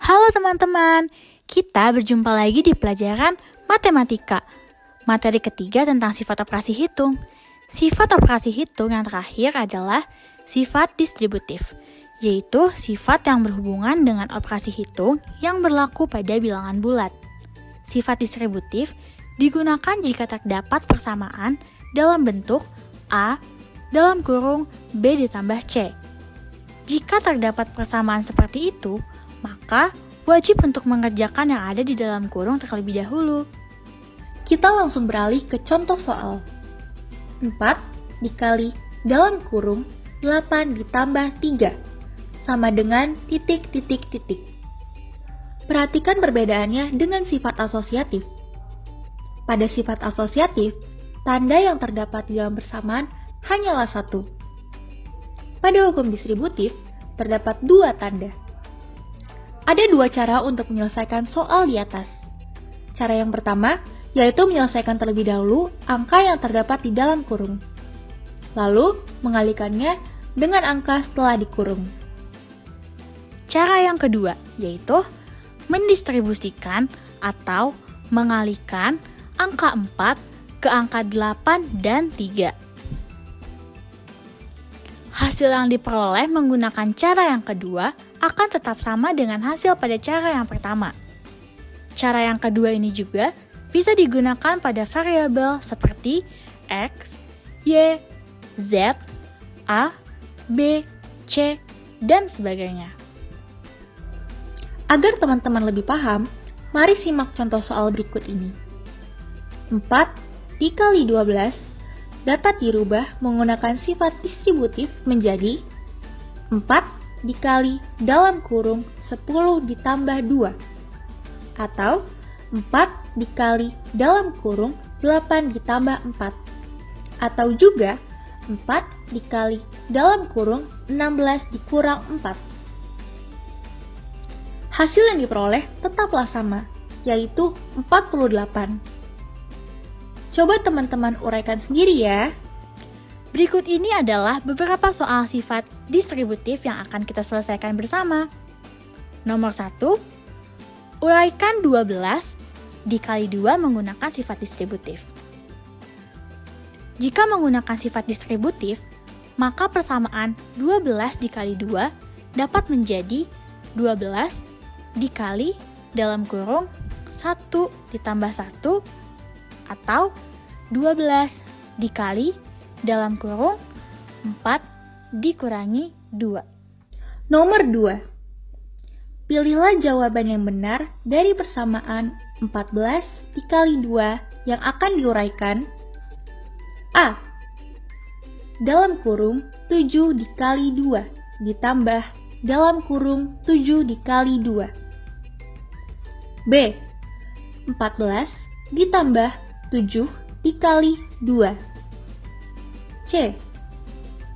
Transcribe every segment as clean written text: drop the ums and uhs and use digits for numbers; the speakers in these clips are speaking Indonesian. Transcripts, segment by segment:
Halo teman-teman, kita berjumpa lagi di pelajaran matematika. Materi ketiga tentang sifat operasi hitung. Sifat operasi hitung yang terakhir adalah sifat distributif, yaitu sifat yang berhubungan dengan operasi hitung yang berlaku pada bilangan bulat. Sifat distributif digunakan jika terdapat persamaan dalam bentuk A dalam kurung B ditambah C. Jika terdapat persamaan seperti itu, maka wajib untuk mengerjakan yang ada di dalam kurung terlebih dahulu. Kita langsung beralih ke contoh soal. 4 dikali dalam kurung 8 ditambah 3 sama dengan titik. Perhatikan perbedaannya dengan sifat asosiatif. Pada sifat asosiatif, tanda yang terdapat di dalam persamaan hanyalah satu. Pada hukum distributif, terdapat dua tanda. Ada dua cara untuk menyelesaikan soal di atas. Cara yang pertama, yaitu menyelesaikan terlebih dahulu angka yang terdapat di dalam kurung. Lalu, mengalihkannya dengan angka setelah dikurung. Cara yang kedua, yaitu mendistribusikan atau mengalihkan angka 4 ke angka 8 dan 3. Hasil yang diperoleh menggunakan cara yang kedua akan tetap sama dengan hasil pada cara yang pertama. Cara yang kedua ini juga bisa digunakan pada variabel seperti X, Y, Z, A, B, C, dan sebagainya. Agar teman-teman lebih paham, mari simak contoh soal berikut ini. 4 dikali 12 dapat dirubah menggunakan sifat distributif menjadi 4 dikali dalam kurung 10 ditambah 2 atau 4 dikali dalam kurung 8 ditambah 4 atau juga 4 dikali dalam kurung 16 dikurang 4. Hasil yang diperoleh tetaplah sama, yaitu 48. Coba teman-teman uraikan sendiri ya. Berikut ini adalah beberapa soal sifat distributif yang akan kita selesaikan bersama. Nomor 1, uraikan 12 dikali 2 menggunakan sifat distributif. Jika menggunakan sifat distributif, maka persamaan 12 dikali 2 dapat menjadi 12 dikali dalam kurung 1 ditambah 1 atau 12 dikali dalam kurung 4 dikurangi 2. Nomor 2. Pilihlah jawaban yang benar dari persamaan 14 dikali 2 yang akan diuraikan. A. Dalam kurung 7 dikali 2 ditambah dalam kurung 7 dikali 2. B. 14 ditambah 7 dikali 2. C.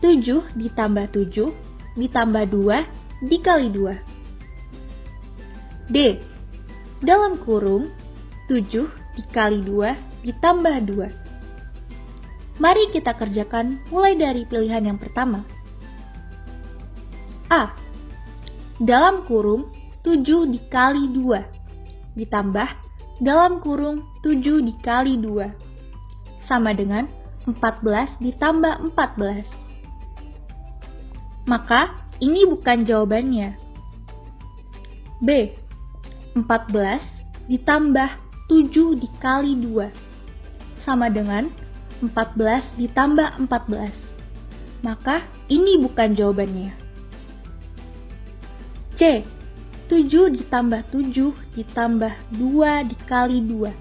7 ditambah 7 ditambah 2 dikali 2. D. Dalam kurung 7 dikali 2 ditambah 2. Mari kita kerjakan mulai dari pilihan yang pertama. A. Dalam kurung 7 dikali 2 ditambah dalam kurung 7 dikali 2 sama dengan 14 ditambah 14. Maka ini bukan jawabannya. B. 14 ditambah 7 dikali 2 sama dengan 14 ditambah 14. Maka ini bukan jawabannya. C. 7 ditambah 7 ditambah 2 dikali 2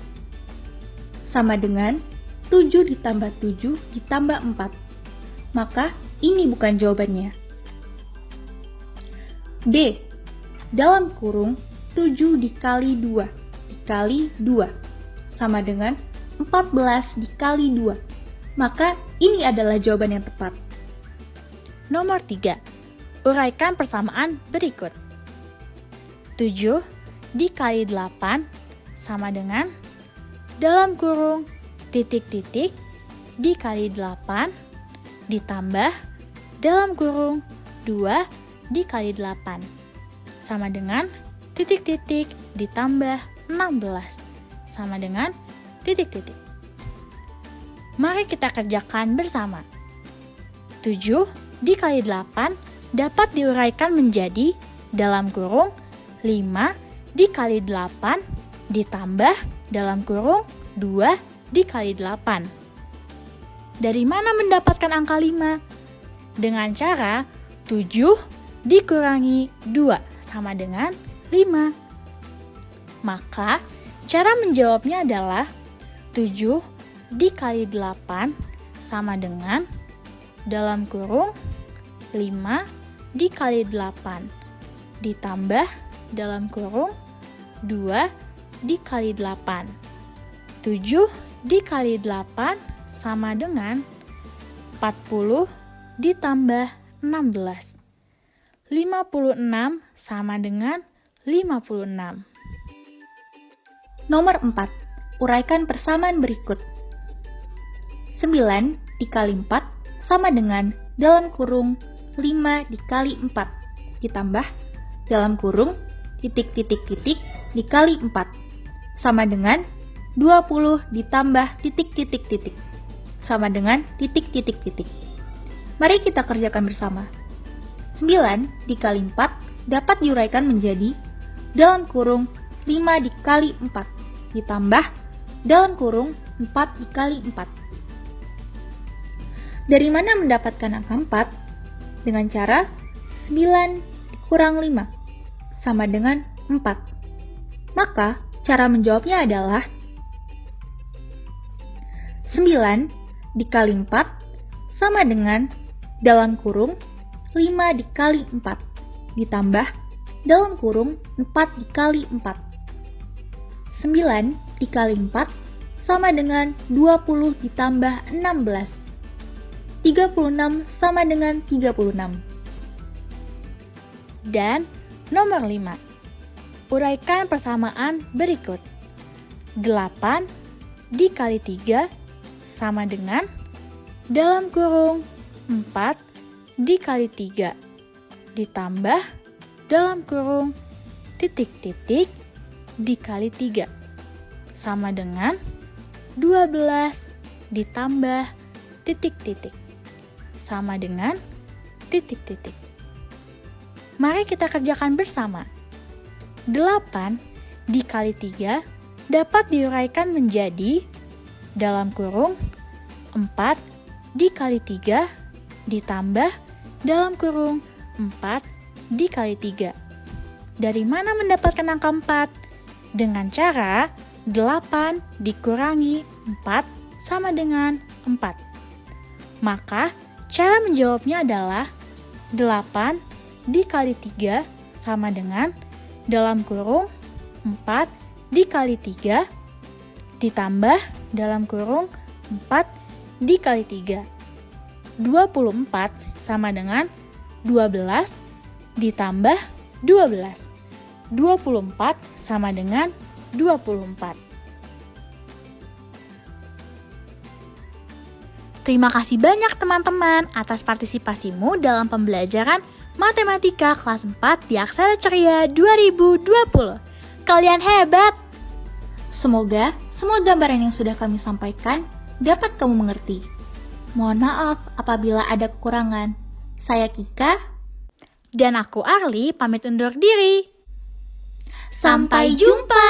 sama dengan 7 ditambah 7 ditambah 4. Maka ini bukan jawabannya. D. Dalam kurung 7 dikali 2 dikali 2 sama dengan 14 dikali 2. Maka ini adalah jawaban yang tepat. Nomor 3. Uraikan persamaan berikut. 7 dikali 8 sama dengan dalam kurung titik dikali 8 ditambah dalam kurung 2 dikali 8 sama dengan titik-titik ditambah 16 sama dengan titik-titik. Mari kita kerjakan bersama. 7 dikali 8 dapat diuraikan menjadi dalam kurung 5 dikali 8 ditambah dalam kurung 2 dikali 8. Dari mana mendapatkan angka 5? Dengan cara 7 dikurangi 2 sama dengan 5. Maka cara menjawabnya adalah 7 dikali 8 sama dengan dalam kurung 5 dikali 8 ditambah dalam kurung 2 dikali 8. 7 dikali 8 sama dengan 40 ditambah 16. 56 sama dengan 56. Nomor 4. Uraikan persamaan berikut. 9 dikali 4 sama dengan dalam kurung 5 dikali 4 ditambah dalam kurung titik-titik-titik dikali 4 sama dengan 20 ditambah titik-titik-titik sama dengan titik-titik-titik. Mari kita kerjakan bersama. 9 dikali 4 dapat diuraikan menjadi dalam kurung 5 dikali 4 ditambah dalam kurung 4 dikali 4. Dari mana mendapatkan angka 4? Dengan cara 9 dikurang 5 sama dengan 4. Maka cara menjawabnya adalah 9 dikali 4 sama dengan dalam kurung 5 dikali 4 ditambah dalam kurung 4 dikali 4. 9 dikali 4 sama dengan 20 ditambah 16. 36 sama dengan 36. Dan nomor 5. Uraikan persamaan berikut. 8 dikali 3 sama dengan dalam kurung 4 dikali 3 ditambah dalam kurung titik-titik dikali 3 sama dengan 12 ditambah titik-titik sama dengan titik-titik. Mari kita kerjakan bersama. 8 dikali 3 dapat diuraikan menjadi dalam kurung 4 dikali 3 ditambah dalam kurung 4 dikali 3. Dari mana mendapatkan angka 4? Dengan cara 8 dikurangi 4 sama dengan 4. Maka cara menjawabnya adalah 8 dikali 3 sama dengan dalam kurung 4 dikali 3 ditambah dalam kurung 4 dikali 3. 24 sama dengan 12 ditambah 12. 24 sama dengan 24. Terima kasih banyak teman-teman atas partisipasimu dalam pembelajaran Matematika kelas 4 di Aksara Ceria 2020. Kalian hebat! Semoga semua gambaran yang sudah kami sampaikan dapat kamu mengerti. Mohon maaf apabila ada kekurangan. Saya Kika. Dan aku Arli pamit undur diri. Sampai jumpa!